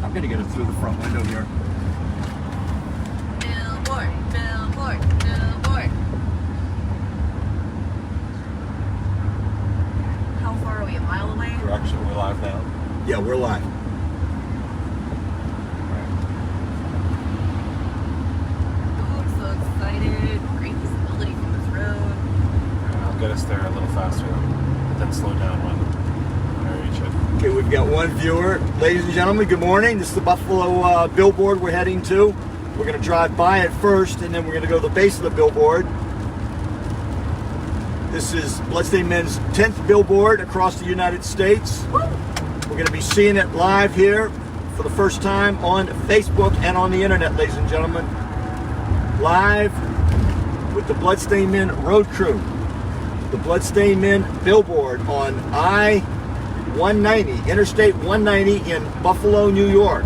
I'm gonna get it through the front window here. Billboard, billboard, billboard. How far are we? A mile away? We're live now. Yeah, we're live. Oh, I'm so excited. Great visibility from this road. I'll get us there a little faster, but then slow down when I reach it. Okay, we've got one viewer. Ladies and gentlemen, good morning. This is the Buffalo Billboard we're heading to. We're going to drive by it first, and then we're going to go to the base of the billboard. This is Bloodstained Men's 10th billboard across the United States. Woo! We're going to be seeing it live here for the first time on Facebook and on the internet, ladies and gentlemen. Live with the Bloodstained Men Road Crew. The Bloodstained Men billboard on I-190, Interstate 190 in Buffalo, New York.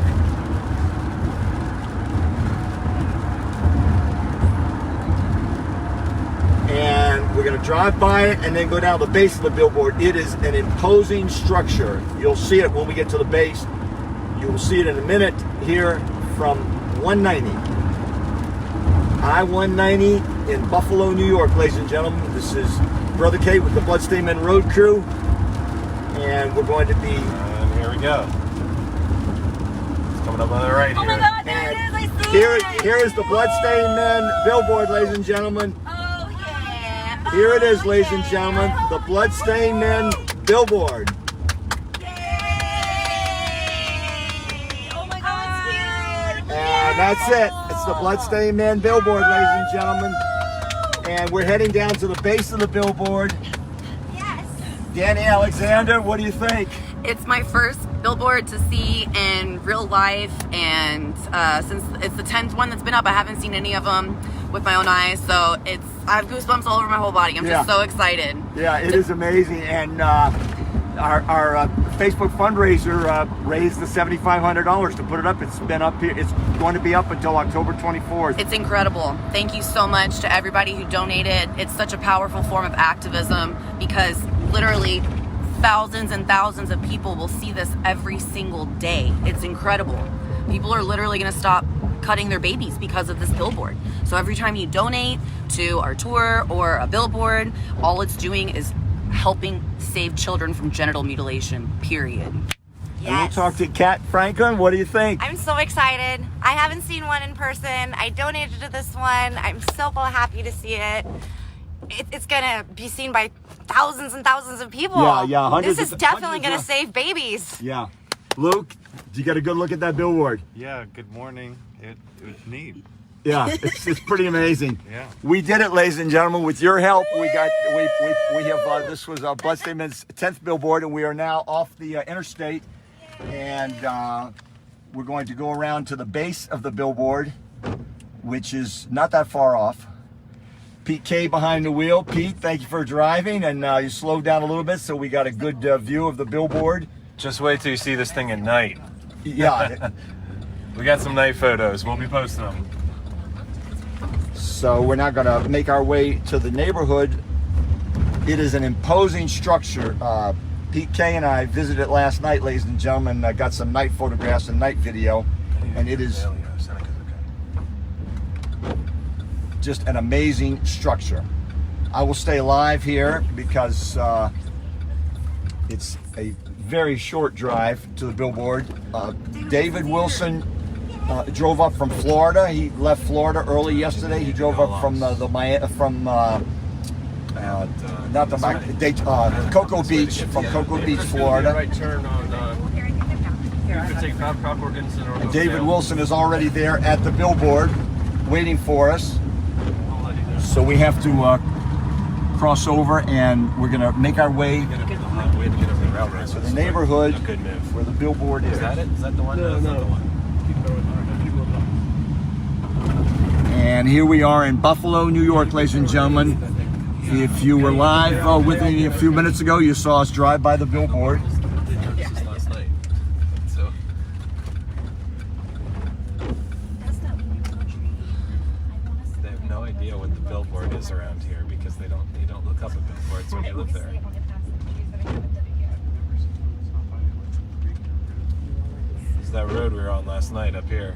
And we're going to drive by it and then go down the base of the billboard. It is an imposing structure. You'll see it when we get to the base. You will see it in a minute here from 190. I-190 in Buffalo, New York, ladies and gentlemen. This is Brother Kate with the Bloodstained Men Road Crew. And we're going to be... And here we go. It's coming up on the right here. Oh my God, there it is! I see it! Here is the Bloodstained Men billboard, ladies and gentlemen. Oh yeah! Here it is, ladies and gentlemen, the Bloodstained Men billboard. Yay! Oh my God, it's huge! And that's it. It's the Bloodstained Men billboard, ladies and gentlemen. And we're heading down to the base of the billboard. Yes! Danny Alexander, what do you think? It's my first billboard to see in real life, and since it's the 10th one that's been up, I haven't seen any of them with my own eyes, so I have goosebumps all over my whole body. I'm just so excited. Yeah, it is amazing. And our Facebook fundraiser raised the $7,500 to put it up. It's been up here. It's going to be up until October 24th. It's incredible. Thank you so much to everybody who donated. It's such a powerful form of activism because literally thousands and thousands of people will see this every single day. It's incredible. People are literally going to stop cutting their babies because of this billboard. So every time you donate to our tour or a billboard, all it's doing is helping save children from genital mutilation, period. And we'll talk to Kat Franklin. What do you think? I'm so excited. I haven't seen one in person. I donated to this one. I'm so happy to see it. It's gonna be seen by thousands and thousands of people. Yeah, hundreds. This is definitely gonna save babies. Yeah. Luke, did you get a good look at that billboard? Yeah, good morning. It was neat. Yeah, it's pretty amazing. Yeah. We did it, ladies and gentlemen. With your help, we have this was Bloodstained Men's 10th billboard, and we are now off the interstate, and we're going to go around to the base of the billboard, which is not that far off. Pete K behind the wheel. Pete, thank you for driving, and you slowed down a little bit, so we got a good view of the billboard. Just wait till you see this thing at night. Yeah. We got some night photos. We'll be posting them. So we're now going to make our way to the neighborhood. It is an imposing structure. Pete K and I visited last night, ladies and gentlemen. I got some night photographs and night video, and it is just an amazing structure. I will stay live here because it's a very short drive to the billboard. David Wilson drove up from Florida. He left Florida early yesterday. He drove up from Cocoa Beach, from Cocoa Beach, Florida. Right turn on. You can take Proudport Instant or David Wilson is already there at the billboard, waiting for us. So we have to cross over, and we're going to make our way to the neighborhood where the billboard is. Is that it? Is that the one? No, no. And here we are in Buffalo, New York, ladies and gentlemen. If you were live with me a few minutes ago, you saw us drive by the billboard. Last night. So. They have no idea what the billboard is around here because you don't look up at billboards when you live there. that road we were on last night up here.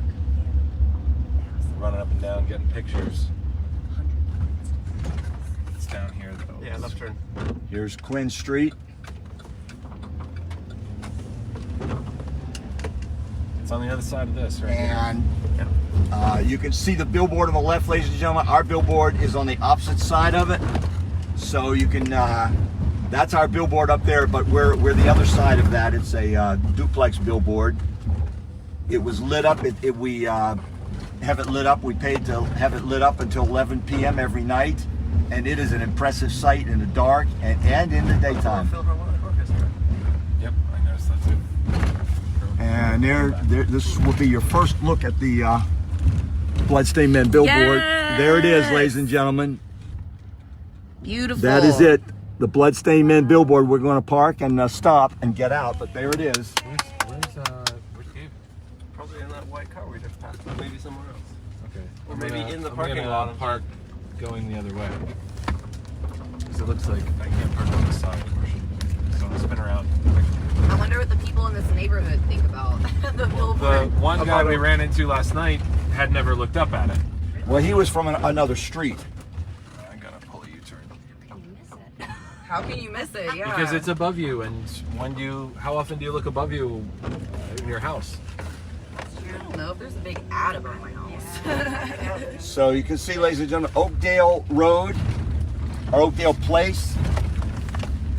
Running up and down, getting pictures. It's down here though. Yeah, left turn. Here's Quinn Street. It's on the other side of this, right? And you can see the billboard on the left, ladies and gentlemen. Our billboard is on the opposite side of it. So you can, that's our billboard up there, but we're the other side of that. It's a duplex billboard. It was lit up. We have it lit up. We paid to have it lit up until 11 p.m. every night. And it is an impressive sight in the dark and in the daytime. Yep, I noticed that too. And this will be your first look at the Bloodstained Men billboard. Yes! There it is, ladies and gentlemen. Beautiful. That is it. The Bloodstained Men billboard. We're going to park and stop and get out, but there it is. Where's Gabe? Probably in that white car we just passed. Maybe somewhere else. Okay. Or maybe in the parking lot. Park going the other way. Because it looks like I can't park on the side. So I'll spin around. I wonder what the people in this neighborhood think about the The billboard. one guy we ran into last night had never looked up at it. Well, he was from another street. I gotta pull a U-turn. How can you miss it? Yeah. Because it's above you, and how often do you look above you in your house? I don't know if there's a big ad above my house. So you can see, ladies and gentlemen, Oakdale Road, or Oakdale Place.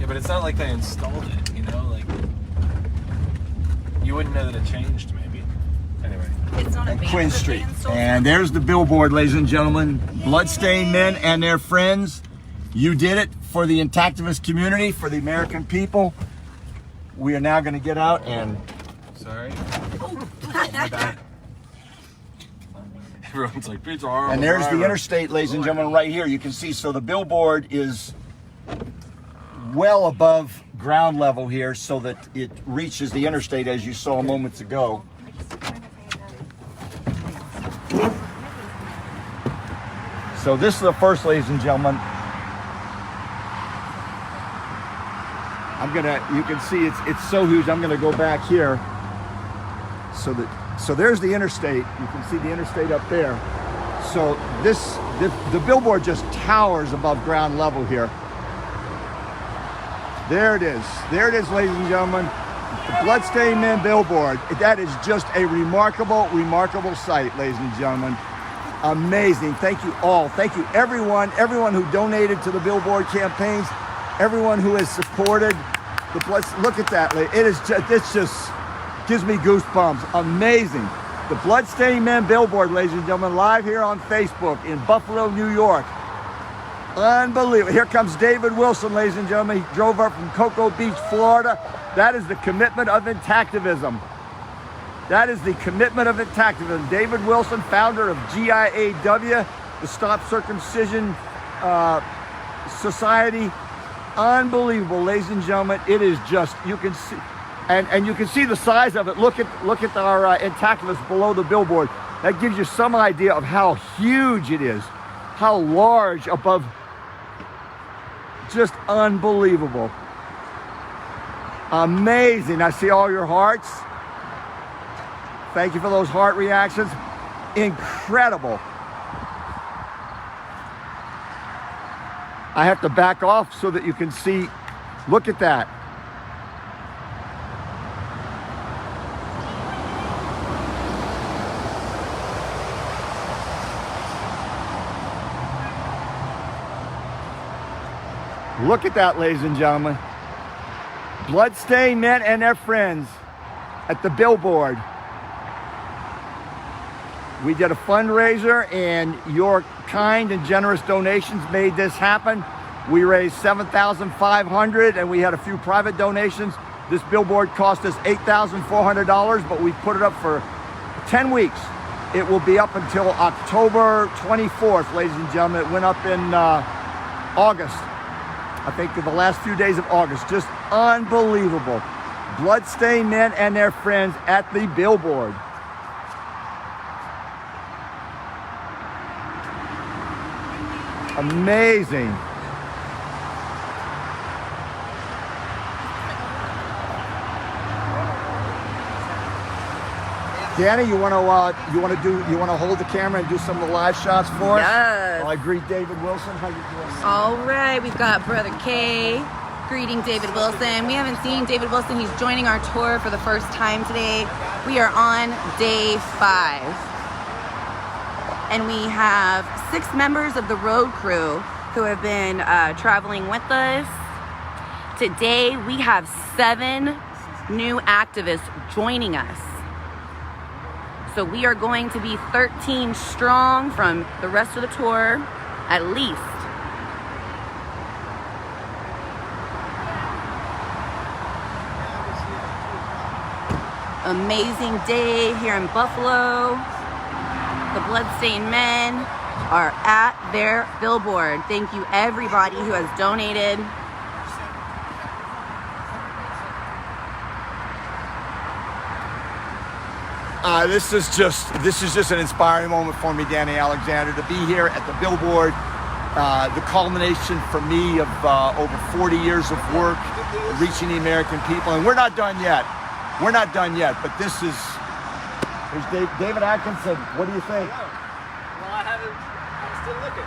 Yeah, but it's not like they installed it, you know? Like, you wouldn't know that it changed, maybe. Anyway. It's not And Quinn Street. And there's the billboard, ladies and gentlemen. Bloodstained Men and their friends. You did it for the Intactivist community, for the American people. We are now going to get out and... Sorry. My bad. Everyone's like, pizza. And there's the interstate, ladies and gentlemen, right here. You can see, so the billboard is well above ground level here so that it reaches the interstate, as you saw moments ago. So this is the first, ladies and gentlemen. You can see it's so huge. I'm gonna go back here so there's the interstate. You can see the interstate up there. So the billboard just towers above ground level here. There it is. There it is, ladies and gentlemen. The Bloodstained Men billboard. That is just a remarkable, remarkable sight, ladies and gentlemen. Amazing. Thank you all. Thank you everyone who donated to the billboard campaigns, everyone who has supported the Blood. Look at that. It just gives me goosebumps. Amazing. The Bloodstained Men billboard, ladies and gentlemen, live here on Facebook in Buffalo, New York. Unbelievable. Here comes David Wilson, ladies and gentlemen. He drove up from Cocoa Beach, Florida. That is the commitment of Intactivism. That is the commitment of Intactivism. David Wilson, founder of GIAW, the Stop Circumcision Society. Unbelievable, ladies and gentlemen. It is just, you can see, and you can see the size of it. Look at our Intactivists below the billboard. That gives you some idea of how huge it is, how large above. Just unbelievable. Amazing. I see all your hearts. Thank you for those heart reactions. Incredible. I have to back off so that you can see. Look at that. Look at that, ladies and gentlemen. Bloodstained Men and their friends at the billboard. We did a fundraiser, and your kind and generous donations made this happen. We raised $7,500, and we had a few private donations. This billboard cost us $8,400, but we put it up for 10 weeks. It will be up until October 24th, ladies and gentlemen. It went up in August. I think the last few days of August. Just unbelievable. Bloodstained Men and their friends at the billboard. Amazing. Danny, you want to hold the camera and do some of the live shots for us? Yes. I greet David Wilson. How you doing? All right, we've got Brother K greeting David Wilson. We haven't seen David Wilson. He's joining our tour for the first time today. We are on day 5. And we have 6 members of the road crew who have been traveling with us. Today, we have 7 new activists joining us. So we are going to be 13 strong from the rest of the tour, at least. Amazing day here in Buffalo. The Bloodstained Men are at their billboard. Thank you everybody who has donated. This is just an inspiring moment for me, Danny Alexander, to be here at the Billboard. The culmination for me of over 40 years of work reaching the American people, and we're not done yet. We're not done yet, but this is. There's David Atkinson. What do you think? Well, I'm still looking.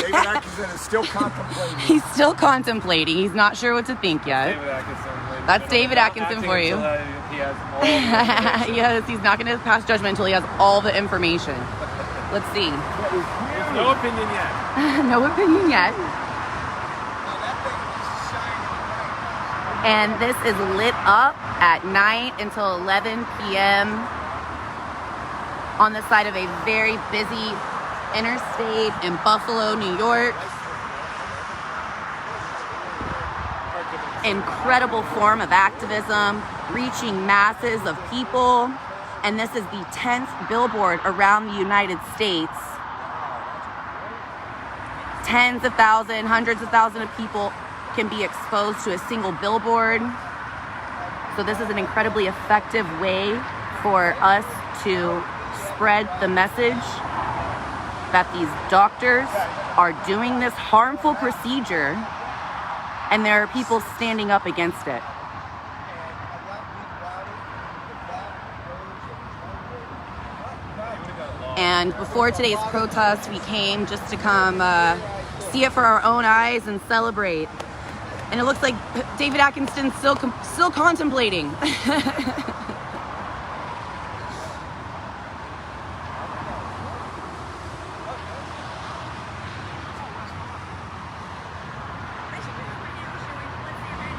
David Atkinson is still contemplating. He's still contemplating. He's not sure what to think yet. David Atkinson. That's David Atkinson for you. He has all the Yes, he's not going to pass judgment until he has all the information. Let's see. No opinion yet. No opinion yet. And this is lit up at night until 11 p.m. on the side of a very busy interstate in Buffalo, New York. Incredible form of activism, reaching masses of people. And this is the 10th billboard around the United States. Tens of thousands, hundreds of thousands of people can be exposed to a single billboard. So this is an incredibly effective way for us to spread the message that these doctors are doing this harmful procedure, and there are people standing up against it. And before today's protest, we came just to come see it for our own eyes and celebrate. And it looks like David Atkinson's still contemplating.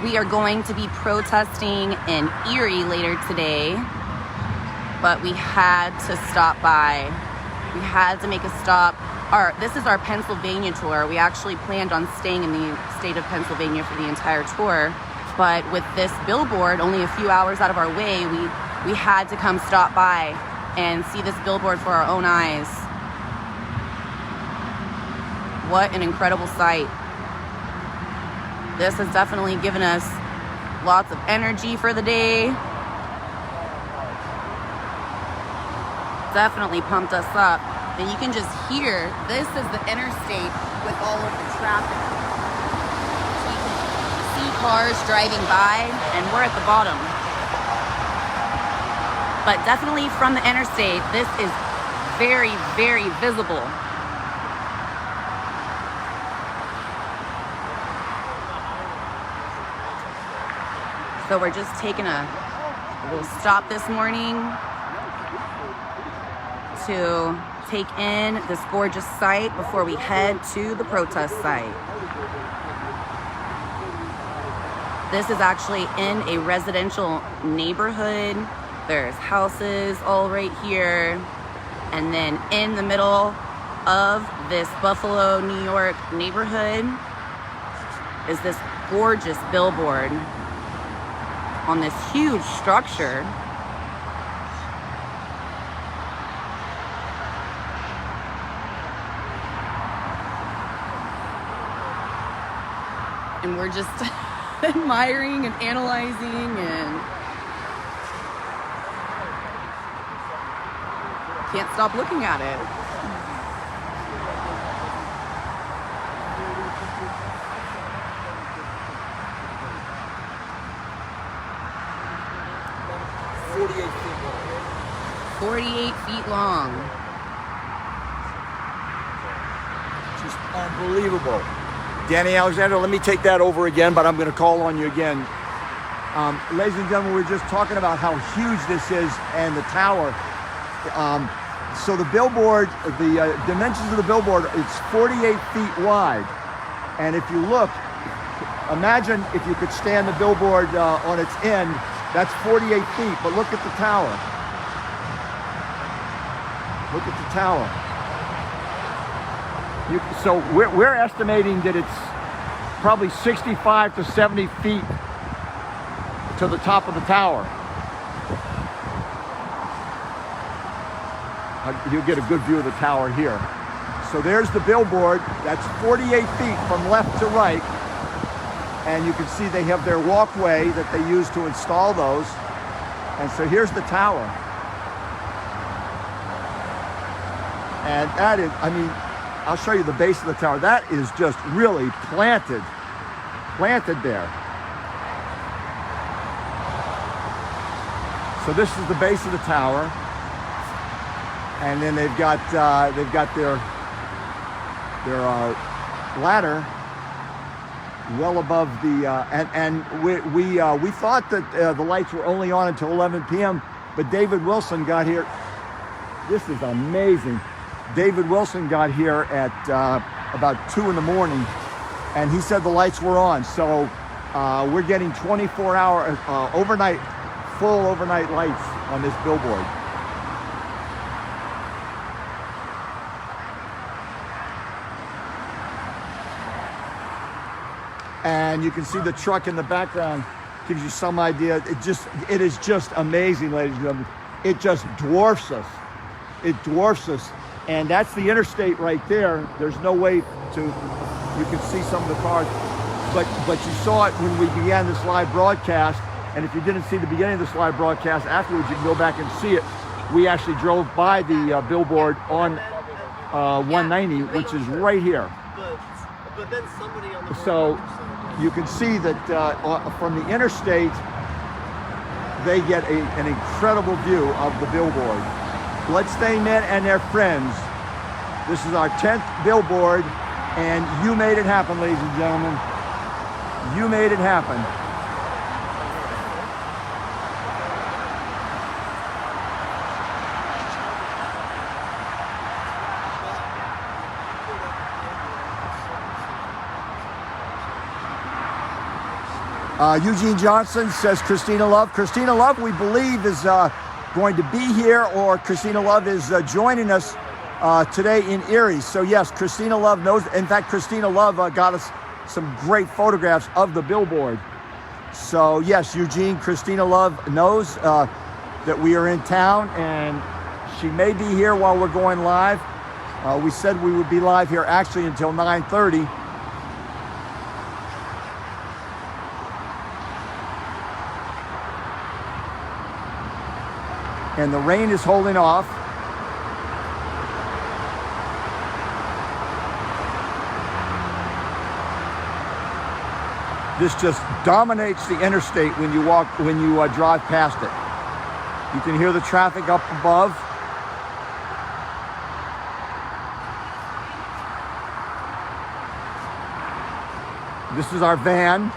We are going to be protesting in Erie later today, but we had to stop by. We had to make a stop. This is our Pennsylvania tour. We actually planned on staying in the state of Pennsylvania for the entire tour, but with this billboard only a few hours out of our way, we had to come stop by and see this billboard for our own eyes. What an incredible sight. This has definitely given us lots of energy for the day. Definitely pumped us up. And you can just hear, this is the interstate with all of the traffic. So you can see cars driving by, and we're at the bottom. But definitely from the interstate, this is very, very visible. So we're just taking a little stop this morning to take in this gorgeous site before we head to the protest site. This is actually in a residential neighborhood. There's houses all right here. And then in the middle of this Buffalo, New York neighborhood is this gorgeous billboard on this huge structure. And we're just admiring and analyzing and can't stop looking at it. 48 feet long. Just unbelievable. Danny Alexander, let me take that over again, but I'm going to call on you again. Ladies and gentlemen, we're just talking about how huge this is and the tower. So the billboard, the dimensions of the billboard, it's 48 feet wide. And if you look, imagine if you could stand the billboard on its end, that's 48 feet, but look at the tower. Look at the tower. So we're estimating that it's probably 65 to 70 feet to the top of the tower. You'll get a good view of the tower here. So there's the billboard. That's 48 feet from left to right. And you can see they have their walkway that they use to install those. And so here's the tower. And that is, I mean, I'll show you the base of the tower. That is just really planted there. So this is the base of the tower. And then they've got their ladder well above the we thought that the lights were only on until 11 p.m. but David Wilson got here. This is amazing. David Wilson got here at about 2 in the morning, and he said the lights were on. So we're getting 24-hour full overnight lights on this billboard. And you can see the truck in the background, gives you some idea. It is just amazing, ladies and gentlemen. It just dwarfs us. It dwarfs us. And that's the interstate right there. There's no way to, you can see some of the cars, but you saw it when we began this live broadcast. And if you didn't see the beginning of this live broadcast, afterwards you can go back and see it. We actually drove by the billboard on 190, which is right here. But then somebody on the So you can see that from the interstate, they get an incredible view of the billboard. Bloodstained Men and their friends. This is our 10th billboard, and you made it happen, ladies and gentlemen. You made it happen. Eugene Johnson says Christina Love. Christina Love, we believe, is going to be here, or Christina Love is joining us today in Erie. So yes, Christina Love knows. In fact, Christina Love got us some great photographs of the billboard. So yes, Eugene, Christina Love knows that we are in town, and she may be here while we're going live. We said we would be live here actually until 9:30. And the rain is holding off. This just dominates the interstate when you drive past it. You can hear the traffic up above. This is our van.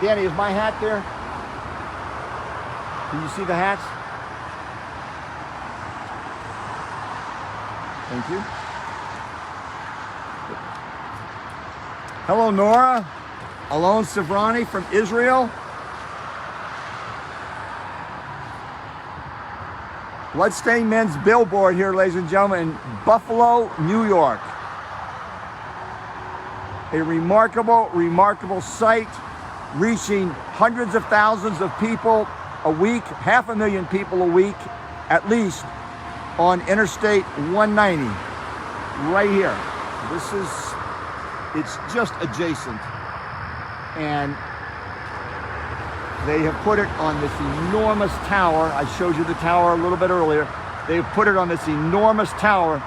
Danny, is my hat there? Can you see the hats? Thank you. Hello, Nora. Alon Sivrani from Israel. Bloodstained Men's billboard here, ladies and gentlemen, in Buffalo, New York. A remarkable, remarkable sight, reaching hundreds of thousands of people a week, 500,000 people a week, at least, on Interstate 190, right here. It's just adjacent. And they have put it on this enormous tower. I showed you the tower a little bit earlier. They've put it on this enormous tower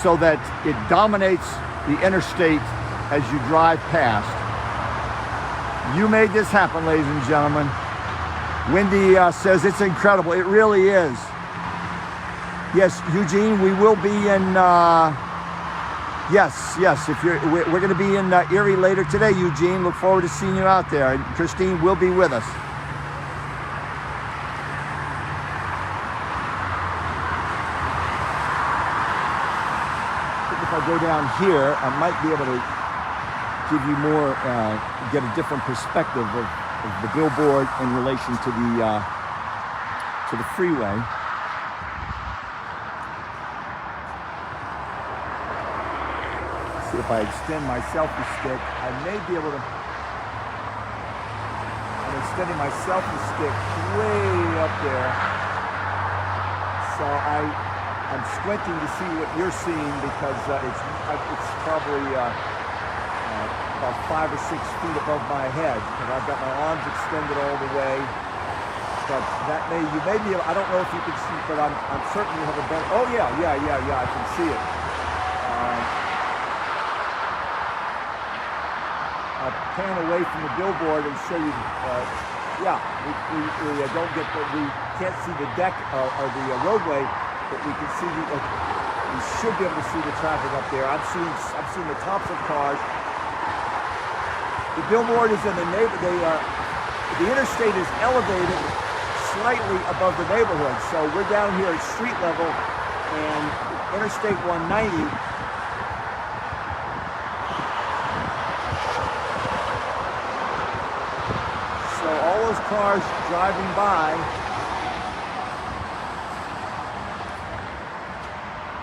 so that it dominates the interstate as you drive past. You made this happen, ladies and gentlemen. Wendy says it's incredible. It really is. Yes, Eugene, we will be in, yes, if we're going to be in Erie later today, Eugene. Look forward to seeing you out there. And Christine will be with us. If I go down here, I might be able to give you more, get a different perspective of the billboard in relation to the freeway. See if I extend my selfie stick, I may be able to. I'm extending my selfie stick way up there, so I'm squinting to see what you're seeing because it's probably about 5 or 6 feet above my head, and I've got my arms extended all the way. But you may be able, I don't know if you can see, but I'm certain you have a better. Oh yeah, I can see it. I'll pan away from the billboard and show you. We don't get we can't see the deck or the roadway, but we can see we should be able to see the traffic up there. I'm seeing the tops of cars. The billboard is in the neighborhood. The interstate is elevated slightly above the neighborhood, so we're down here at street level, and Interstate 190. So all those cars driving by,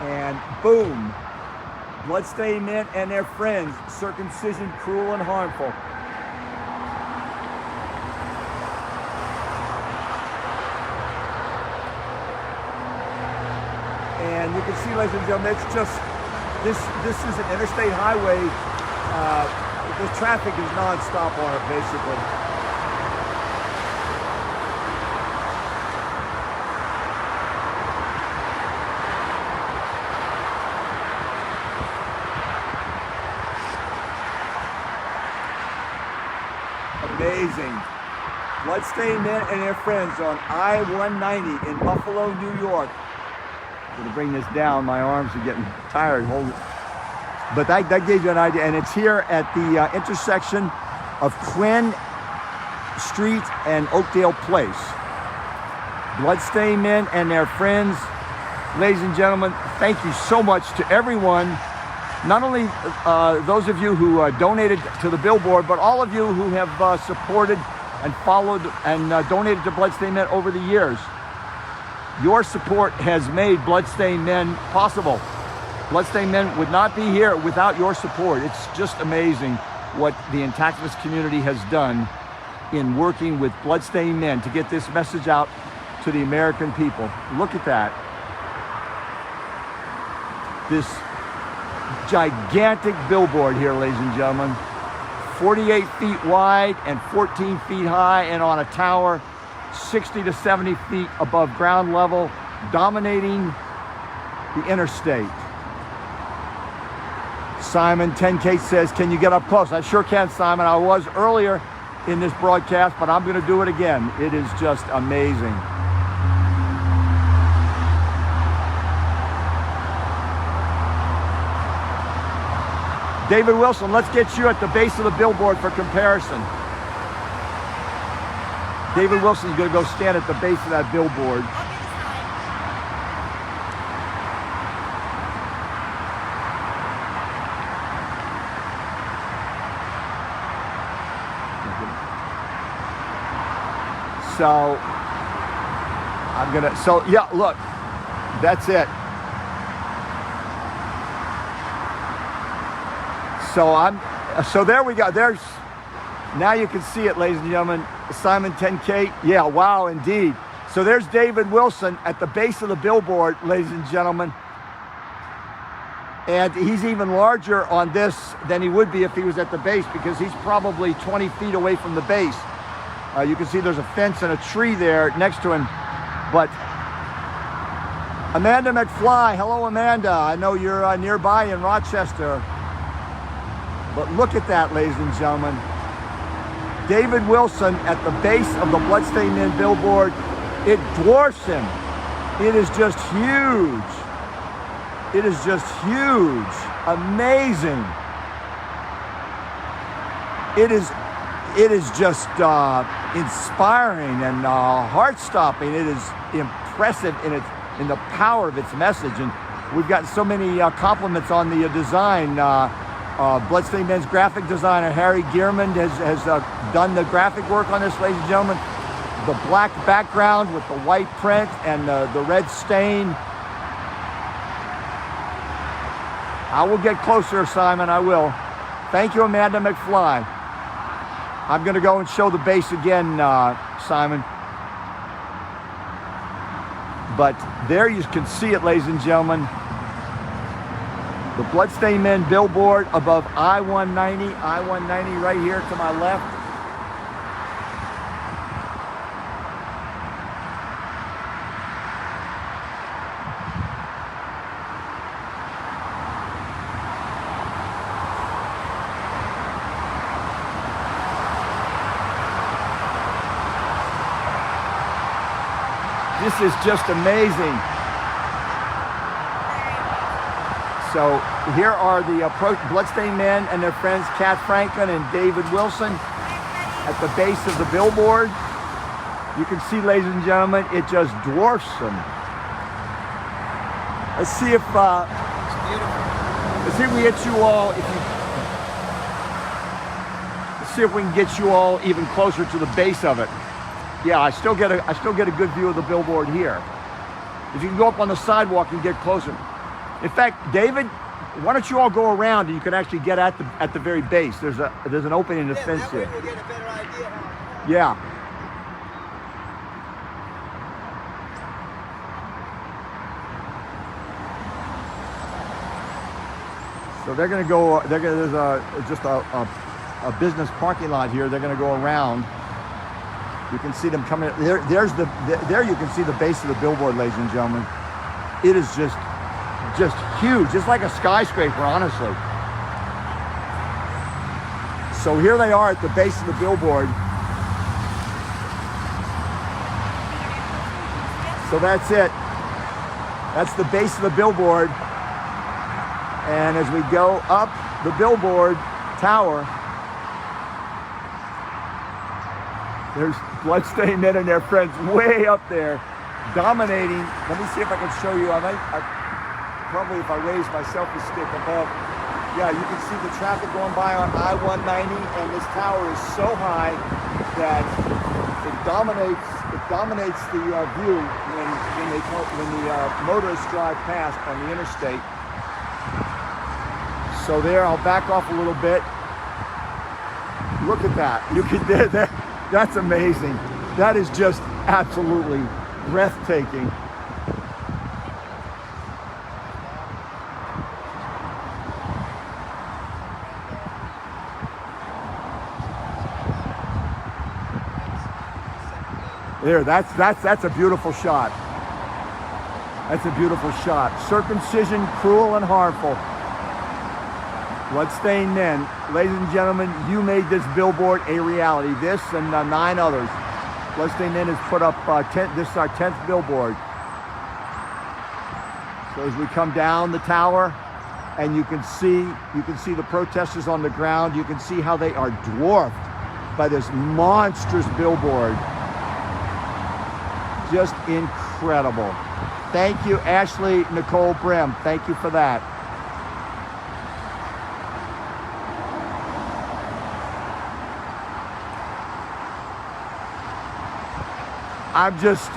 and boom. Bloodstained men and their friends, circumcision cruel and harmful. And you can see, ladies and gentlemen, it's just, this is an interstate highway. The traffic is non-stop on it, basically. Amazing. Bloodstained men and their friends on I-190 in Buffalo, New York. I'm going to bring this down. My arms are getting tired. Hold it. But that gave you an idea. And it's here at the intersection of Quinn Street and Oakdale Place. Bloodstained men and their friends. Ladies and gentlemen, thank you so much to everyone. Not only those of you who donated to the billboard, but all of you who have supported and followed and donated to Bloodstained Men over the years. Your support has made Bloodstained Men possible. Bloodstained Men would not be here without your support. It's just amazing what the Intactivist community has done in working with Bloodstained Men to get this message out to the American people. Look at that. This gigantic billboard here, ladies and gentlemen, 48 feet wide and 14 feet high, and on a tower 60 to 70 feet above ground level, dominating the interstate. Simon 10K says, can you get up close? I sure can, Simon. I was earlier in this broadcast, but I'm going to do it again. It is just amazing. David Wilson, let's get you at the base of the billboard for comparison. David Wilson's going to go stand at the base of that billboard. So, yeah, look, that's it. So there we go. Now you can see it, ladies and gentlemen. Simon 10K. Yeah, wow, indeed. So there's David Wilson at the base of the billboard, ladies and gentlemen. And he's even larger on this than he would be if he was at the base, because he's probably 20 feet away from the base. You can see there's a fence and a tree there next to him. But Amanda McFly, hello Amanda. I know you're nearby in Rochester. But look at that, ladies and gentlemen. David Wilson at the base of the Bloodstained Men billboard, it dwarfs him. It is just huge. It is just huge. Amazing. It is just inspiring and heart-stopping. It is impressive in the power of its message. And we've gotten so many compliments on the design. Bloodstained Men's graphic designer Harry Gearman has done the graphic work on this, ladies and gentlemen. The black background with the white print and the red stain. I will get closer, Simon, I will. Thank you, Amanda McFly. I'm gonna go and show the base again, Simon. But there you can see it, ladies and gentlemen. The Bloodstained Men billboard above I-190. I-190 right here to my left. This is just amazing. So here are the Bloodstained Men and their friends Kat Franklin and David Wilson at the base of the billboard. You can see, ladies and gentlemen, it just dwarfs them. Let's see if we get you all. Let's see if we can get you all even closer to the base of it. Yeah, I still get a good view of the billboard here. If you can go up on the sidewalk and get closer. In fact, David, why don't you all go around and you can actually get at the very base. There's an opening in the fence here. That way we'll get a better idea. Yeah. So they're going to go. There's just a business parking lot here. They're going to go around. You can see them coming. There you can see the base of the billboard, ladies and gentlemen. It is just huge, just like a skyscraper, honestly. So here they are at the base of the billboard. So that's it. That's the base of the billboard. And as we go up the billboard tower, there's Bloodstained Men and their friends way up there, dominating. Let me see if I can show you. Probably if I raise my selfie stick above. Yeah, you can see the traffic going by on I-190, and this tower is so high that it dominates the view when the motorists drive past on the interstate. So there, I'll back off a little bit. Look at that. You can there. That's amazing. That is just absolutely breathtaking. There, that's a beautiful shot. That's a beautiful shot. Circumcision, cruel and harmful. Bloodstained Men, ladies and gentlemen, you made this billboard a reality. This and 9 others. Bloodstained Men has put up this is our 10th billboard. So as we come down the tower, and you can see the protesters on the ground. You can see how they are dwarfed by this monstrous billboard. Just incredible. Thank you, Ashley Nicole Brim. Thank you for that. I'm just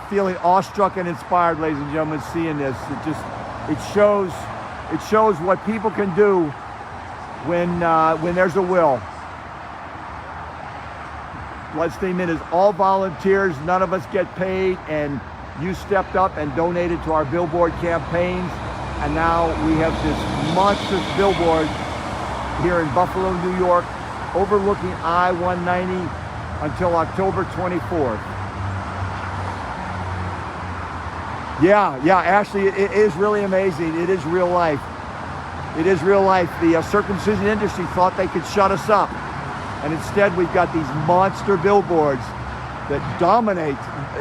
feeling awestruck and inspired, ladies and gentlemen, seeing this. It shows what people can do when there's a will. Bloodstained Men is all volunteers. None of us get paid, and you stepped up and donated to our billboard campaigns, and now we have this monstrous billboard here in Buffalo, New York, overlooking I-190 until October 24th. Yeah, Ashley, it is really amazing. It is real life. It is real life. The circumcision industry thought they could shut us up. And instead we've got these monster billboards that dominate.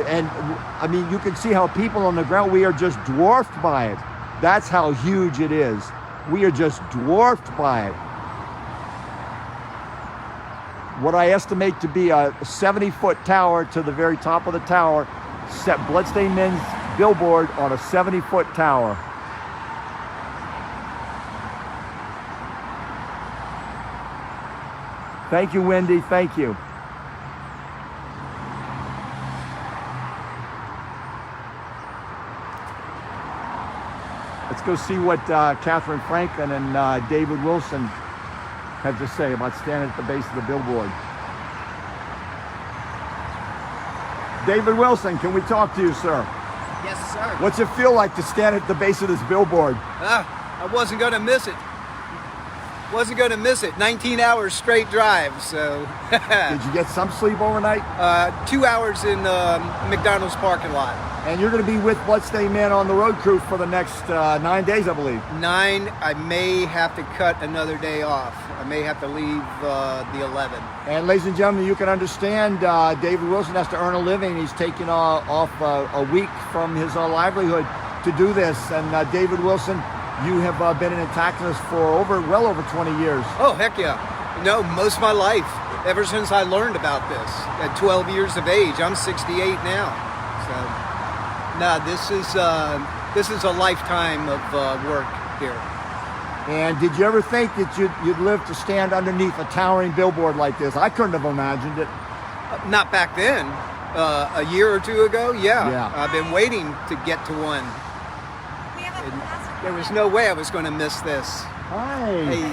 And I mean, you can see how people on the ground, we are just dwarfed by it. That's how huge it is. We are just dwarfed by it. What I estimate to be a 70-foot tower to the very top of the tower, set Bloodstained Men's billboard on a 70-foot tower. Thank you, Wendy. Thank you. Let's go see what Catherine Franklin and David Wilson have to say about standing at the base of the billboard. David Wilson, can we talk to you, sir? Yes, sir. What's it feel like to stand at the base of this billboard? I wasn't going to miss it. Wasn't going to miss it. 19 hours straight drive, so. Did you get some sleep overnight? 2 hours in McDonald's parking lot. And you're going to be with Bloodstained Men on the road crew for the next 9 days, I believe. 9. I may have to cut another day off. I may have to leave the 11th. And ladies and gentlemen, you can understand David Wilson has to earn a living. He's taken off a week from his livelihood to do this. And David Wilson, you have been an Intactivist for well over 20 years. Oh, heck yeah. No, most of my life, ever since I learned about this at 12 years of age. I'm 68 now. So, no, this is a lifetime of work here. And did you ever think that you'd live to stand underneath a towering billboard like this? I couldn't have imagined it. Not back then. A year or two ago, yeah. I've been waiting to get to one. There was no way I was going to miss this. Hi. Hey.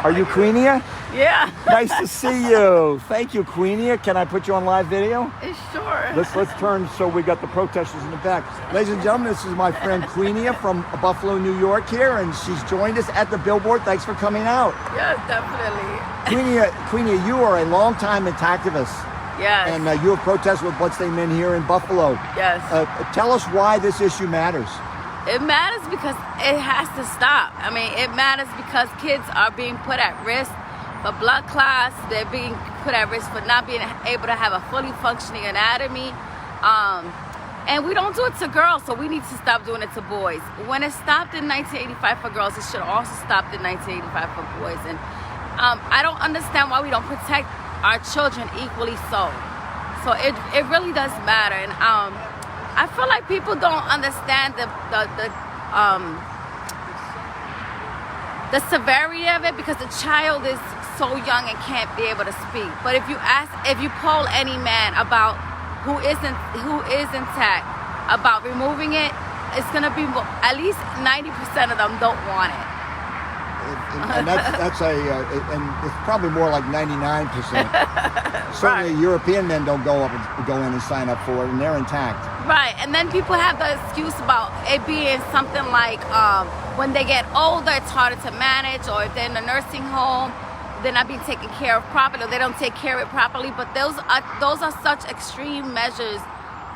Are you Queenia? Yeah. Nice to see you. Thank you, Queenia. Can I put you on live video? Sure. Let's turn so we got the protesters in the back. Ladies and gentlemen, this is my friend Queenia from Buffalo, New York here, and she's joined us at the billboard. Thanks for coming out. Yes, definitely. Queenia, you are a longtime Intactivist. Yes. And you have protested with Bloodstained Men here in Buffalo. Yes. Tell us why this issue matters. It matters because it has to stop. I mean, it matters because kids are being put at risk for blood clots. They're being put at risk for not being able to have a fully functioning anatomy. And we don't do it to girls, so we need to stop doing it to boys. When it stopped in 1985 for girls, it should also stop in 1985 for boys. And I don't understand why we don't protect our children equally so. So it really does matter. And I feel like people don't understand the severity of it because the child is so young and can't be able to speak. But if you poll any man about who is intact about removing it, it's gonna be at least 90% of them don't want it. And that's and it's probably more like 99%. Certainly, Right. European men don't go in and sign up for it, and they're intact. Right, and then people have the excuse about it being something like when they get older, it's harder to manage, or if they're in a nursing home, they're not being taken care of properly, or they don't take care of it properly. But those are such extreme measures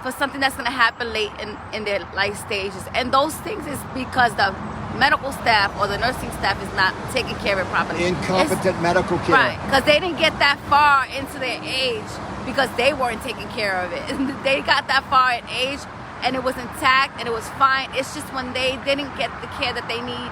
for something that's going to happen late in their life stages, and those things is because the medical staff or the nursing staff is not taking care of it properly. Incompetent medical care. Right, because they didn't get that far into their age because they weren't taking care of it. They got that far in age and it was intact and it was fine. It's just when they didn't get the care that they need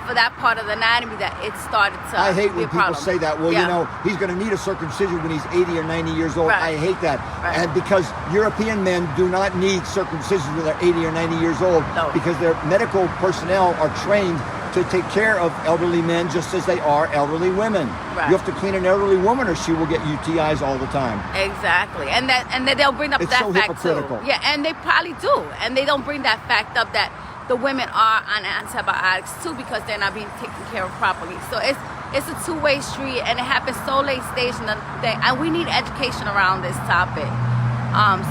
for that part of the anatomy that it started to I hate be when a people problem. say that. Well, Yeah. you know, he's going to need a circumcision when he's 80 or 90 years old. Right. I hate that. Right. And because European men do not need circumcision when they're 80 or 90 years old, No. because their medical personnel are trained to take care of elderly men just as they are elderly women. Right. You have to clean an elderly woman or she will get UTIs all the time. Exactly, and then they'll bring up It's that so fact hypocritical. too. Yeah, and they probably do, and they don't bring that fact up that the women are on antibiotics too because they're not being taken care of properly. So it's a two-way street, and it happens so late stage in the thing, and we need education around this topic.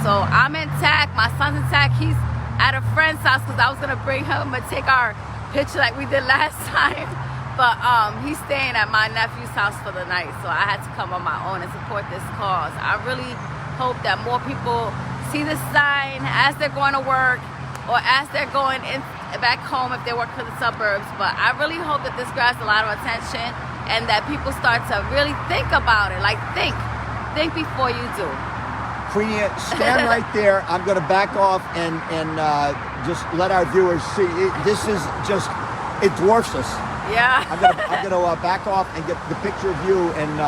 So I'm intact. My son's intact. He's at a friend's house because I was gonna bring him and take our picture like we did last time. But he's staying at my nephew's house for the night, so I had to come on my own and support this cause. I really hope that more people see this sign as they're going to work or as they're going back home if they work for the suburbs. But I really hope that this grabs a lot of attention and that people start to really think about it. Like think before you do. Queenie, stand right there. I'm going to back off and just let our viewers see. This is just, it dwarfs us. Yeah. I'm gonna back off and get the picture of you and.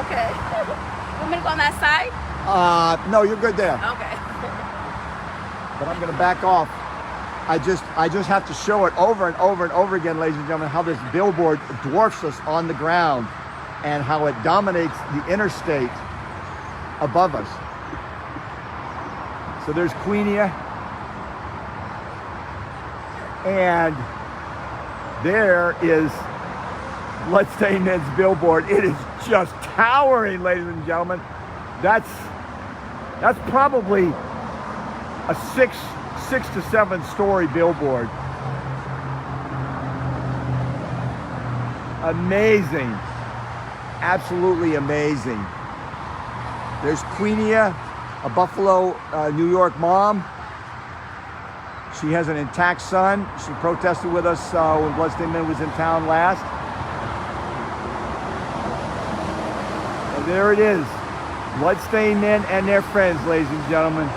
Okay. Want me to go on that side? No, you're good there. Okay. But I'm gonna back off. I just have to show it over and over and over again, ladies and gentlemen, how this billboard dwarfs us on the ground and how it dominates the interstate above us. So there's Queenia, and there is Bloodstained Men's billboard. It is just towering, ladies and gentlemen. That's probably a six to 7 story billboard. Amazing, absolutely amazing. There's Queenia, a Buffalo, New York mom. She has an intact son. She protested with us when Bloodstained Men was in town last. And there it is. Bloodstained Men and their friends, ladies and gentlemen.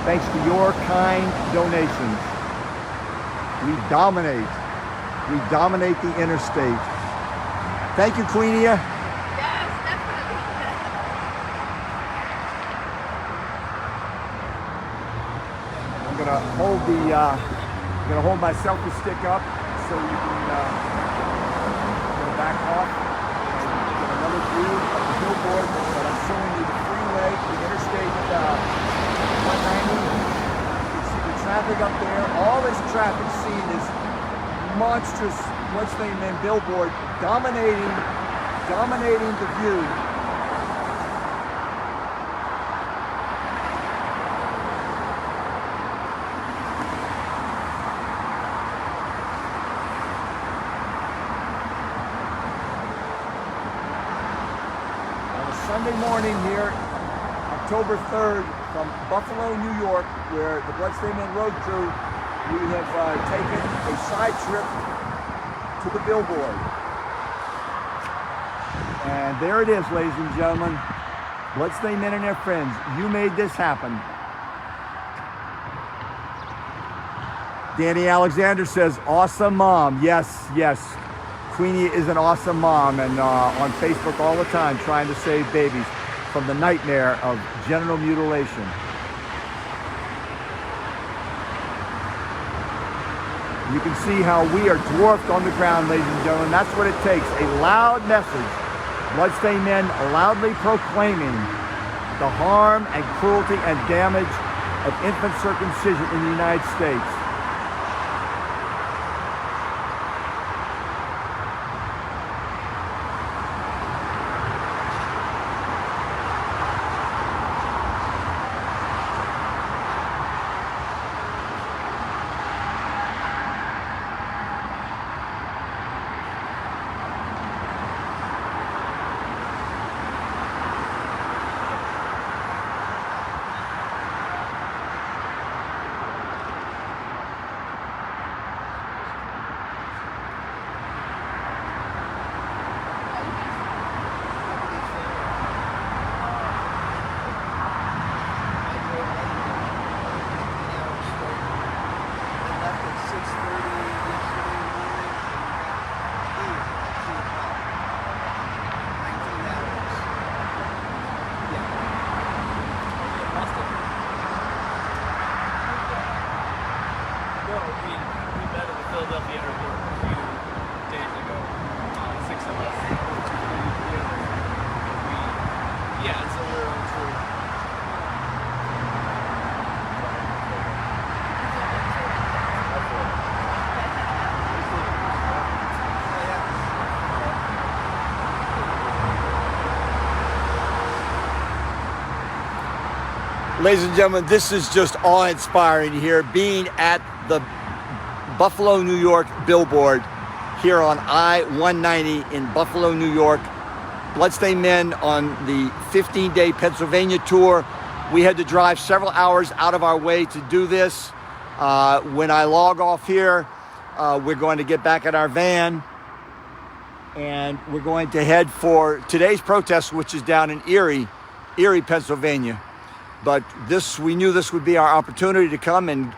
Thanks to your kind donations, we dominate the interstate. Thank you, Queenia. Yes, definitely. I'm gonna hold my selfie stick up so you can back off and get another view of the billboard that I'm showing you, the freeway, the interstate 190. You can see the traffic up there. All this traffic seen is monstrous Bloodstained Men billboard dominating the view. Sunday morning here, October 3rd, from Buffalo, New York, where the Bloodstained Men road crew, we have taken a side trip to the billboard. And there it is, ladies and gentlemen. Bloodstained Men and their friends. You made this happen. Danny Alexander says, awesome mom. Yes, yes. Queenie is an awesome mom, and on Facebook all the time trying to save babies from the nightmare of genital mutilation. You can see how we are dwarfed on the ground, ladies and gentlemen. That's what it takes, a loud message. Bloodstained Men loudly proclaiming the harm and cruelty and damage of infant circumcision in the United States. Philadelphia airport a few days ago. 6 of us. Yeah, so we're on tour. Ladies and gentlemen, this is just awe-inspiring here, being at the Buffalo, New York billboard here on I-190 in Buffalo, New York. Bloodstained Men on the 15-day Pennsylvania tour. We had to drive several hours out of our way to do this. When I log off here, we're going to get back in our van and we're going to head for today's protest, which is down in Erie, Pennsylvania. But we knew this would be our opportunity to come and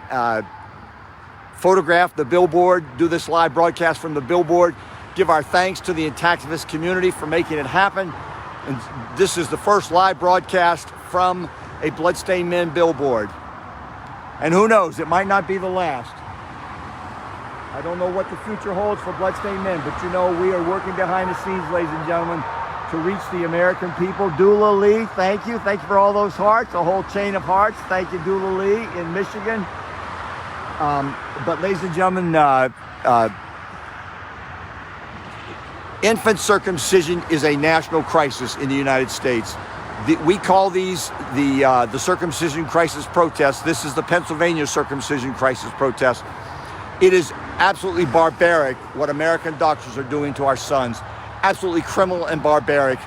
photograph the Billboard, do this live broadcast from the Billboard, give our thanks to the Intactivist community for making it happen. And this is the first live broadcast from a Bloodstained Men billboard. And who knows, it might not be the last. I don't know what the future holds for Bloodstained Men, but you know, we are working behind the scenes, ladies and gentlemen, to reach the American people. Dula Lee, thank you. Thank you for all those hearts, a whole chain of hearts. Thank you, Dula Lee in Michigan. But ladies and gentlemen, infant circumcision is a national crisis in the United States. We call these the circumcision crisis protest. This is the Pennsylvania circumcision crisis protest. It is absolutely barbaric what American doctors are doing to our sons. Absolutely criminal and barbaric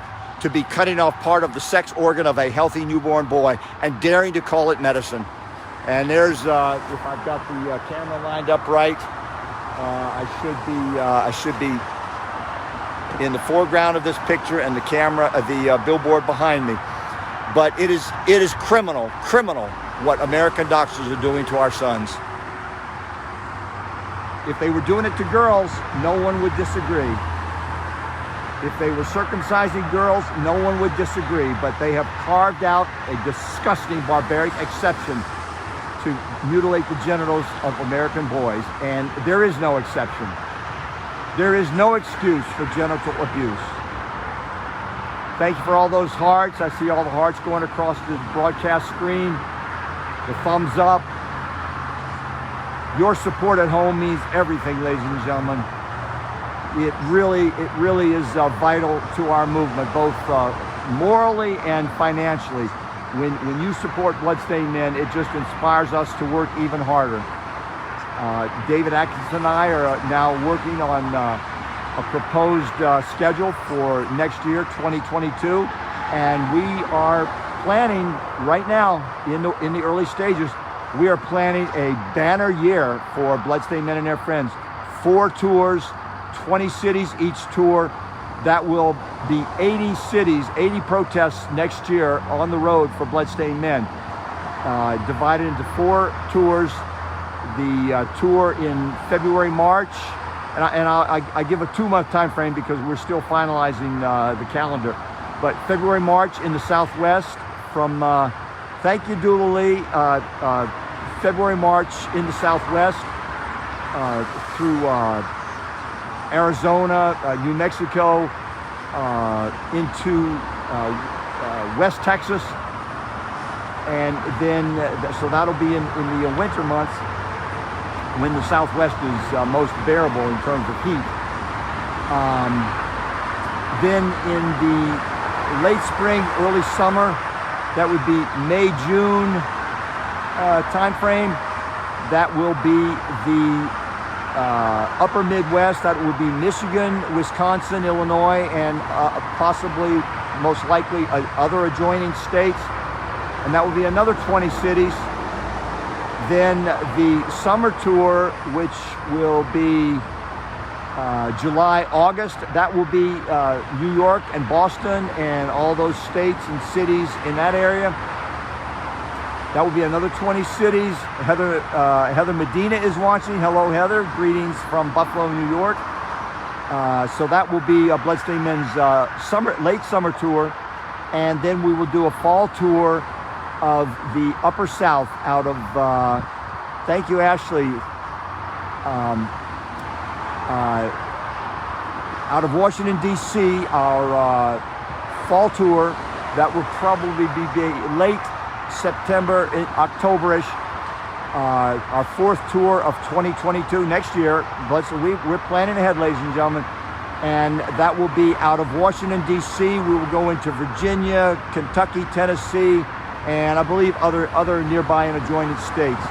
to be cutting off part of the sex organ of a healthy newborn boy and daring to call it medicine. And there's, if I've got the camera lined up right, I should be in the foreground of this picture and the camera, the billboard behind me. But it is criminal what American doctors are doing to our sons. If they were doing it to girls, no one would disagree. If they were circumcising girls, no one would disagree. But they have carved out a disgusting, barbaric exception to mutilate the genitals of American boys. And there is no exception. There is no excuse for genital abuse. Thank you for all those hearts. I see all the hearts going across the broadcast screen. The thumbs up. Your support at home means everything, ladies and gentlemen. It really is vital to our movement, both morally and financially. When you support Bloodstained Men, it just inspires us to work even harder. David Atkins and I are now working on a proposed schedule for next year, 2022, and we are planning right now in the early stages. We are planning a banner year for Bloodstained Men and their friends. 4 tours, 20 cities each tour. That will be 80 cities, 80 protests next year on the road for Bloodstained Men. Divided into 4 tours. The tour in February, March, and I give a 2-month time frame because we're still finalizing the calendar. But February, March in the Southwest from, thank you, Dula Lee, February, March in the Southwest through Arizona, New Mexico, into West Texas, and then so that'll be in the winter months when the Southwest is most bearable in terms of heat. Then in the late spring, early summer, that would be May, June time frame. That will be the upper Midwest. That would be Michigan, Wisconsin, Illinois, and possibly, most likely, other adjoining states. And that will be another 20 cities. Then the summer tour, which will be July, August, that will be New York and Boston and all those states and cities in that area. That will be another 20 cities. Heather Medina is watching. Hello, Heather. Greetings from Buffalo, New York. So that will be Bloodstained Men's late summer tour. And then we will do a fall tour of the Upper South out of, thank you, Ashley, out of Washington, D.C., our fall tour, that will probably be late September, October-ish, our 4th tour of 2022 next year. We're planning ahead, ladies and gentlemen, and that will be out of Washington, D.C. We will go into Virginia, Kentucky, Tennessee, and I believe other nearby and adjoining states.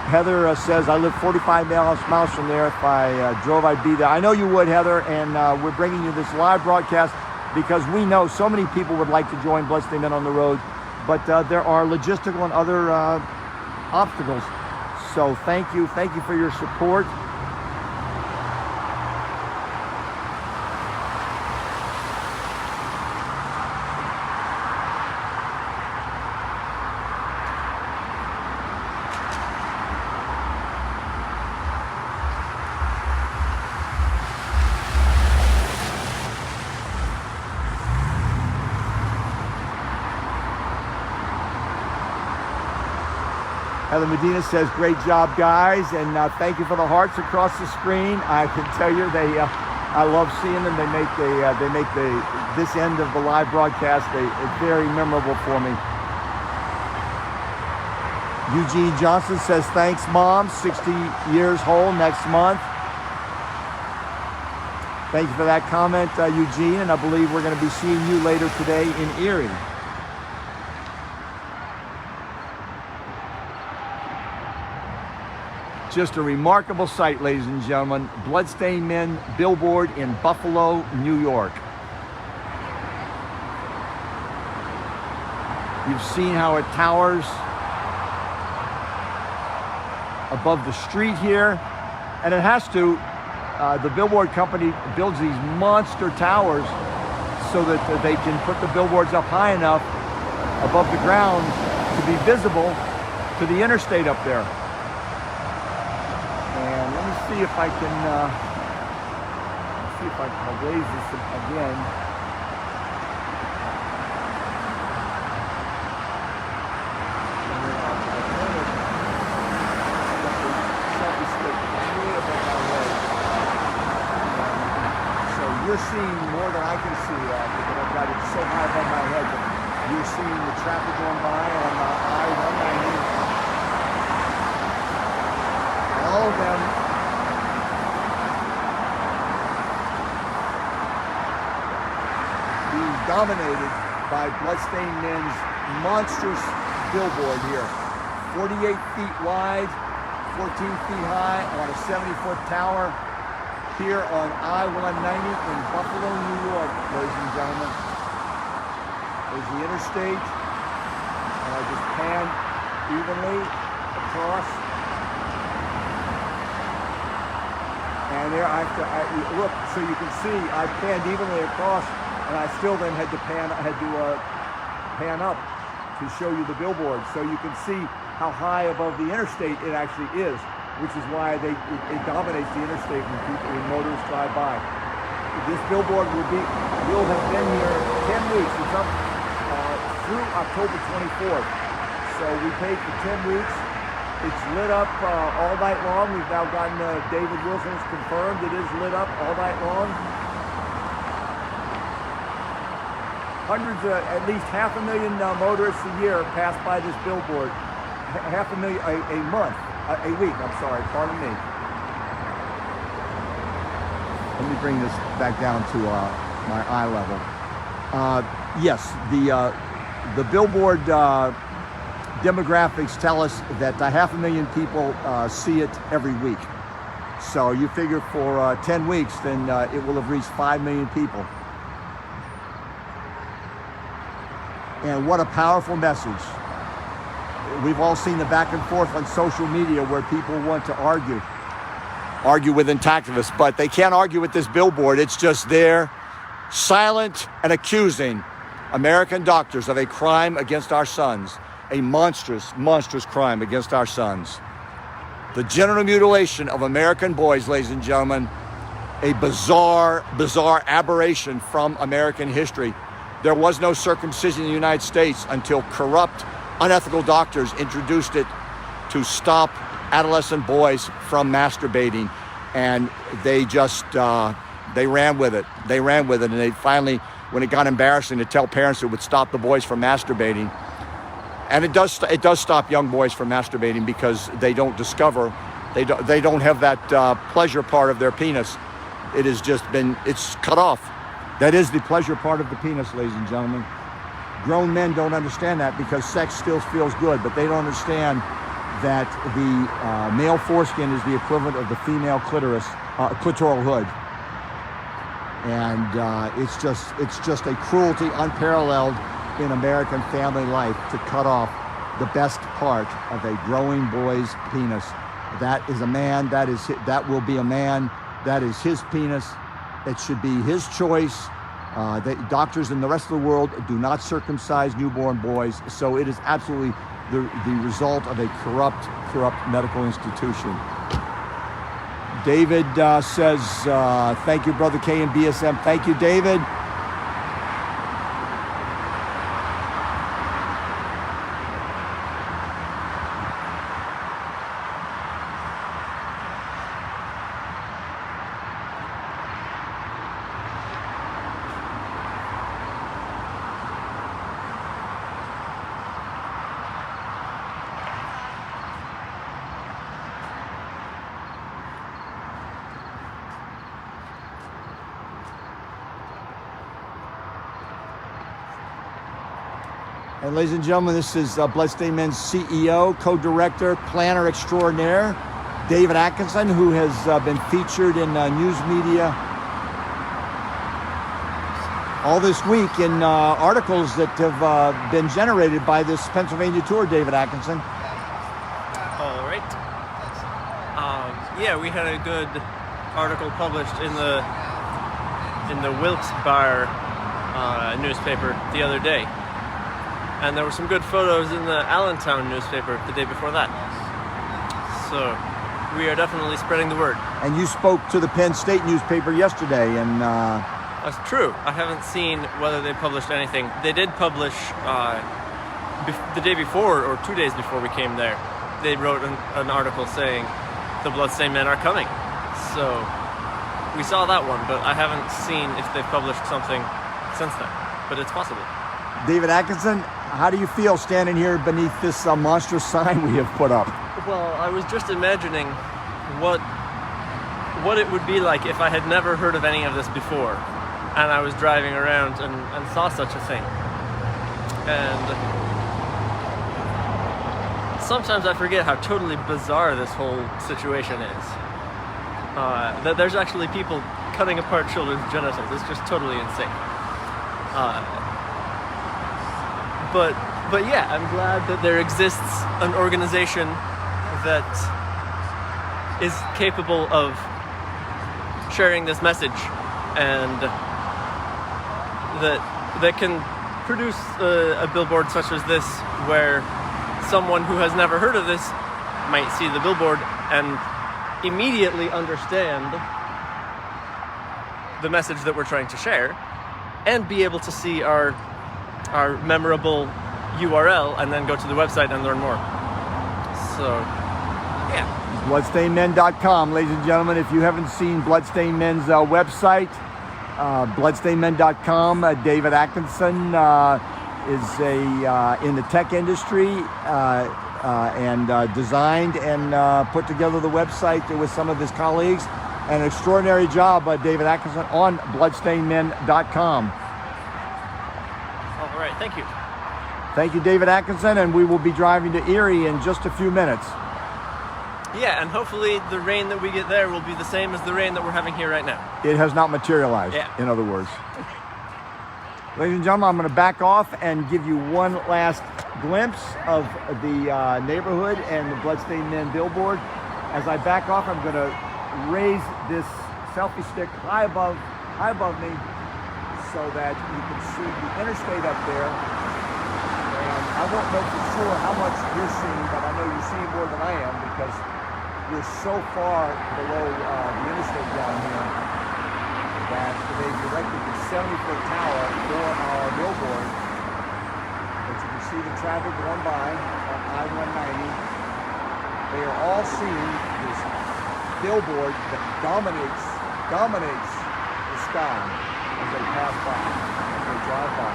Heather says, I live 45 miles from there. If I drove, I'd be there. I know you would, Heather, and we're bringing you this live broadcast because we know so many people would like to join Bloodstained Men on the road, but there are logistical and other obstacles. So thank you for your support. Heather Medina says, great job, guys, and thank you for the hearts across the screen. I can tell you, I love seeing them. They make this end of the live broadcast very memorable for me. Eugene Johnson says, thanks, Mom. 60 years whole next month. Thank you for that comment, Eugene, and I believe we're going to be seeing you later today in Erie. Just a remarkable sight, ladies and gentlemen. Bloodstained Men Billboard in Buffalo, New York. You've seen how it towers above the street here, and it has to. The Billboard company builds these monster towers so that they can put the billboards up high enough above the ground to be visible to the interstate up there. And let me see if I can raise this again. You're seeing more than I can see because I've got it so high above my head. But you're seeing the traffic going by on I-190. All of them being dominated by Bloodstained Men's monstrous billboard here. 48 feet wide, 14 feet high on a 70-foot tower. Here on I-190 in Buffalo, New York, ladies and gentlemen. There's the interstate, and I just pan evenly across. And there look, so you can see I panned evenly across, and I still then had to pan up to show you the billboard, so you can see how high above the interstate it actually is, which is why it dominates the interstate when motorists drive by. This billboard will have been here 10 weeks. It's up through October 24th. So we paid for 10 weeks. It's lit up all night long. We've now gotten David Wilson's confirmed it is lit up all night long. Hundreds of, at least 500,000 motorists a year pass by this billboard. 500,000 a month. A week, I'm sorry, pardon me. Let me bring this back down to my eye level. Yes, the Billboard demographics tell us that 500,000 people see it every week. So you figure for 10 weeks, then it will have reached 5 million people. And what a powerful message. We've all seen the back and forth on social media where people want to argue with Intactivists, but they can't argue with this billboard. It's just there, silent and accusing American doctors of a crime against our sons, a monstrous, monstrous crime against our sons. The genital mutilation of American boys, ladies and gentlemen, a bizarre, bizarre aberration from American history. There was no circumcision in the United States until corrupt, unethical doctors introduced it to stop adolescent boys from masturbating, and they just they ran with it. They ran with it, and they finally, when it got embarrassing to tell parents it would stop the boys from masturbating, and it does stop young boys from masturbating because they don't discover, they don't have that pleasure part of their penis. It has just been, it's cut off. That is the pleasure part of the penis, ladies and gentlemen. Grown men don't understand that because sex still feels good, but they don't understand that the male foreskin is the equivalent of the female clitoral hood. And it's just a cruelty unparalleled in American family life to cut off the best part of a growing boy's penis. That is a man, that will be a man, that is his penis. It should be his choice. Doctors in the rest of the world do not circumcise newborn boys, so it is absolutely the result of a corrupt medical institution. David says, thank you, Brother K and BSM. Thank you, David. And ladies and gentlemen, this is Bloodstained Men's CEO, co-director, planner extraordinaire, David Atkinson, who has been featured in news media all this week in articles that have been generated by this Pennsylvania tour, David Atkinson. All right. Yeah, we had a good article published in the Wilkes-Barre newspaper the other day, and there were some good photos in the Allentown newspaper the day before that. So we are definitely spreading the word. And you spoke to the Penn State newspaper yesterday, and That's true. I haven't seen whether they published anything. They did publish the day before, or 2 days before we came there. They wrote an article saying the Bloodstained Men are coming. So we saw that one, but I haven't seen if they've published something since then. But it's possible. David Atkinson, how do you feel standing here beneath this monstrous sign we have put up? Well, I was just imagining what it would be like if I had never heard of any of this before, and I was driving around and saw such a thing. And sometimes I forget how totally bizarre this whole situation is. That there's actually people cutting apart children's genitals. It's just totally insane. But yeah, I'm glad that there exists an organization that is capable of sharing this message, and that can produce a billboard such as this, where someone who has never heard of this might see the billboard and immediately understand the message that we're trying to share, and be able to see our memorable URL and then go to the website and learn more. So, yeah. Bloodstainedmen.com, ladies and gentlemen. If you haven't seen Bloodstained Men's website, bloodstainedmen.com. David Atkinson is in the tech industry and designed and put together the website with some of his colleagues. An extraordinary job, David Atkinson, on bloodstainedmen.com. All right, thank you. Thank you, David Atkinson, and we will be driving to Erie in just a few minutes. Yeah, and hopefully the rain that we get there will be the same as the rain that we're having here right now. It has not materialized, yeah. In other words. Ladies and gentlemen, I'm going to back off and give you one last glimpse of the neighborhood and the Bloodstained Men billboard. As I back off, I'm going to raise this selfie stick high above me so that you can see the interstate up there. And I won't know for sure how much you're seeing, but I know you're seeing more than I am because we're so far below the interstate down here that they've erected the 70-foot tower for our billboard. But you can see the traffic going by on I-190. They are all seeing this billboard that dominates the sky as they pass by, as they drive by.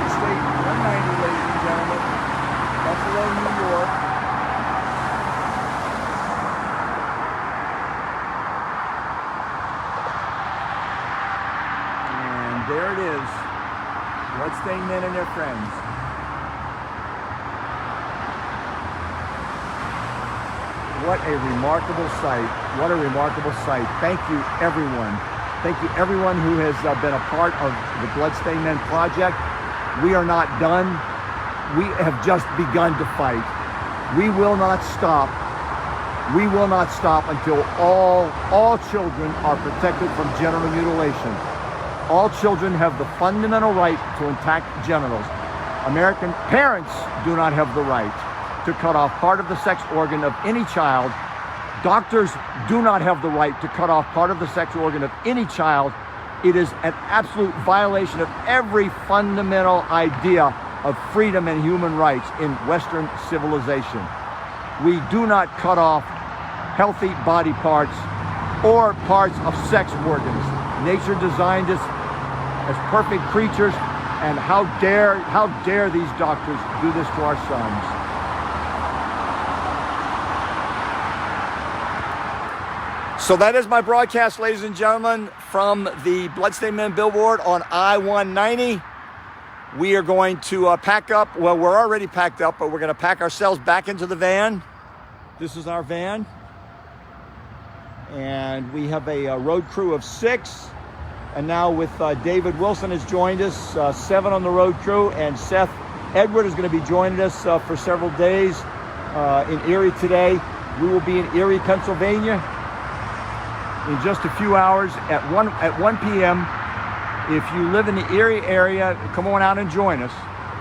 Interstate 190, ladies and gentlemen, Buffalo, New York. And there it is. Bloodstained Men and their friends. What a remarkable sight. What a remarkable sight. Thank you, everyone. Thank you, everyone who has been a part of the Bloodstained Men project. We are not done. We have just begun to fight. We will not stop. We will not stop until all children are protected from genital mutilation. All children have the fundamental right to intact genitals. American parents do not have the right to cut off part of the sex organ of any child. Doctors do not have the right to cut off part of the sex organ of any child. It is an absolute violation of every fundamental idea of freedom and human rights in Western civilization. We do not cut off healthy body parts or parts of sex organs. Nature designed us as perfect creatures, and how dare these doctors do this to our sons. So that is my broadcast, ladies and gentlemen, from the Bloodstained Men billboard on I-190. We are going to pack up. Well, we're already packed up, but we're going to pack ourselves back into the van. This is our van. And we have a road crew of 6. And now with David Wilson has joined us, 7 on the road crew. And Seth Edward is going to be joining us for several days in Erie today. We will be in Erie, Pennsylvania in just a few hours at 1 p.m. If you live in the Erie area, come on out and join us.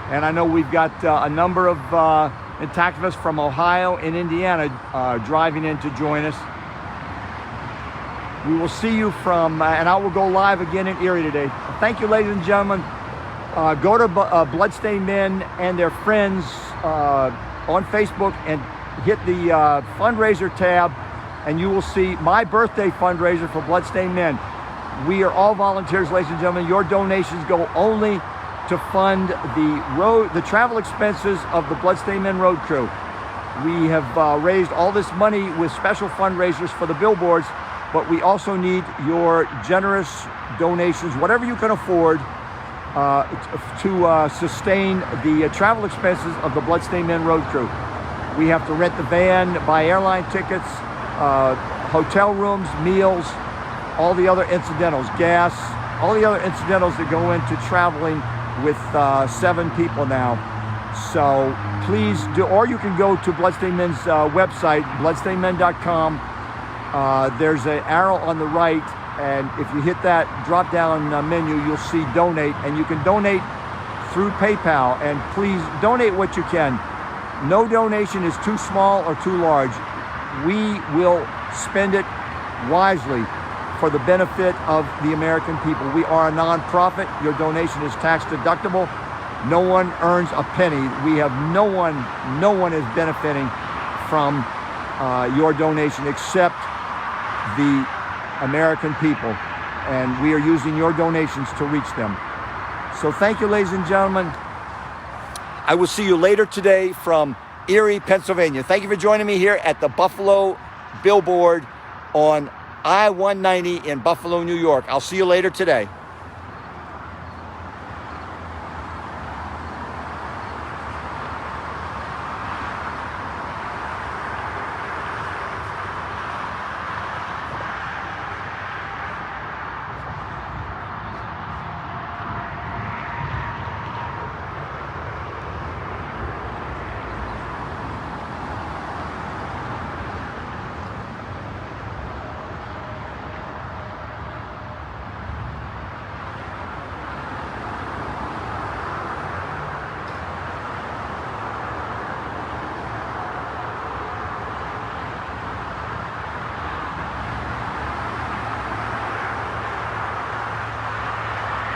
And I know we've got a number of Intactivists from Ohio and Indiana driving in to join us. We will see you from, and I will go live again in Erie today. Thank you, ladies and gentlemen. Go to Bloodstained Men and their friends on Facebook and hit the fundraiser tab, and you will see my birthday fundraiser for Bloodstained Men. We are all volunteers, ladies and gentlemen. Your donations go only to fund the travel expenses of the Bloodstained Men road crew. We have raised all this money with special fundraisers for the billboards, but we also need your generous donations, whatever you can afford, to sustain the travel expenses of the Bloodstained Men road crew. We have to rent the van, buy airline tickets, hotel rooms, meals, all the other incidentals, gas, all the other incidentals that go into traveling with 7 people now. So please do, or you can go to Bloodstained Men's website, bloodstainedmen.com. There's an arrow on the right, and if you hit that drop down menu, you'll see donate, and you can donate through PayPal. And please donate what you can. No donation is too small or too large. We will spend it wisely for the benefit of the American people. We are a nonprofit. Your donation is tax deductible. No one earns a penny. We have no one is benefiting from your donation except the American people. And we are using your donations to reach them. So thank you, ladies and gentlemen. I will see you later today from Erie, Pennsylvania. Thank you for joining me here at the Buffalo Billboard on I-190 in Buffalo, New York. I'll see you later today.